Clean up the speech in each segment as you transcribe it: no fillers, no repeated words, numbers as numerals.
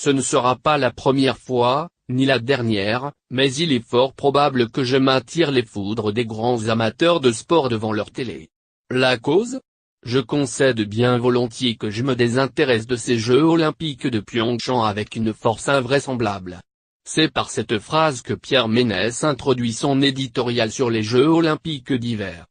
Ce ne sera pas la première fois, ni la dernière, mais il est fort probable que je m'attire les foudres des grands amateurs de sport devant leur télé. La cause ? Je concède bien volontiers que je me désintéresse de ces Jeux Olympiques de Pyeongchang avec une force invraisemblable. C'est par cette phrase que Pierre Ménès introduit son éditorial sur les Jeux Olympiques d'hiver.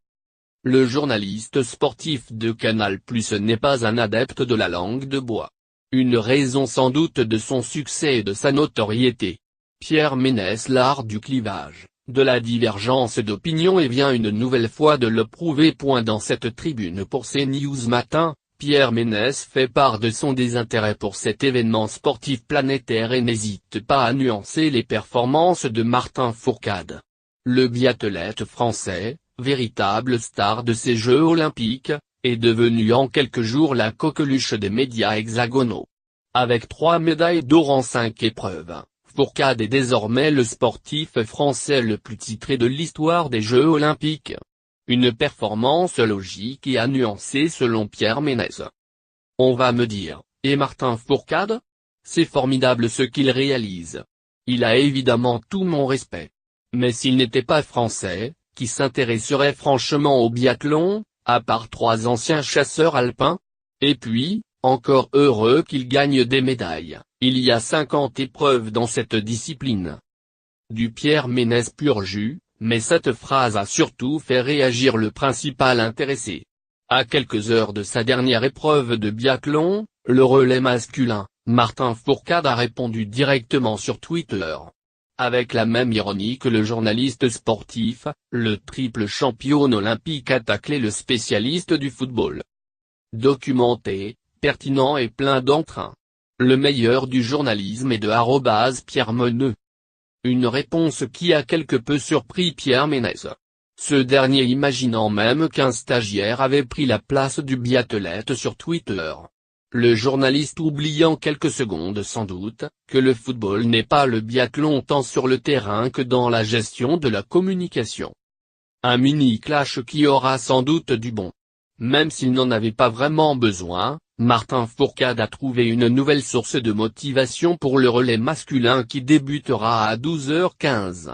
Le journaliste sportif de Canal+ n'est pas un adepte de la langue de bois. Une raison sans doute de son succès et de sa notoriété. Pierre Ménès l'art du clivage, de la divergence d'opinion et vient une nouvelle fois de le prouver. Dans cette tribune pour CNews Matin, Pierre Ménès fait part de son désintérêt pour cet événement sportif planétaire et n'hésite pas à nuancer les performances de Martin Fourcade. Le biathlète français, véritable star de ces Jeux Olympiques, est devenu en quelques jours la coqueluche des médias hexagonaux. Avec 3 médailles d'or en 5 épreuves, Fourcade est désormais le sportif français le plus titré de l'histoire des Jeux Olympiques. Une performance logique et à nuancer selon Pierre Ménès. On va me dire, et Martin Fourcade ? C'est formidable ce qu'il réalise. Il a évidemment tout mon respect. Mais s'il n'était pas français, qui s'intéresserait franchement au biathlon, à part 3 anciens chasseurs alpins ? Et puis, encore heureux qu'il gagne des médailles, il y a 50 épreuves dans cette discipline. Du Pierre Ménès pur jus, mais cette phrase a surtout fait réagir le principal intéressé. À quelques heures de sa dernière épreuve de biathlon, le relais masculin, Martin Fourcade a répondu directement sur Twitter. Avec la même ironie que le journaliste sportif, le triple champion olympique a taclé le spécialiste du football. Documenté, pertinent et plein d'entrain. Le meilleur du journalisme et de @Pierre Meneux. Une réponse qui a quelque peu surpris Pierre Ménès. Ce dernier imaginant même qu'un stagiaire avait pris la place du biathlète sur Twitter. Le journaliste oubliant quelques secondes sans doute, que le football n'est pas le biathlon tant sur le terrain que dans la gestion de la communication. Un mini-clash qui aura sans doute du bon. Même s'il n'en avait pas vraiment besoin, Martin Fourcade a trouvé une nouvelle source de motivation pour le relais masculin qui débutera à 12h15.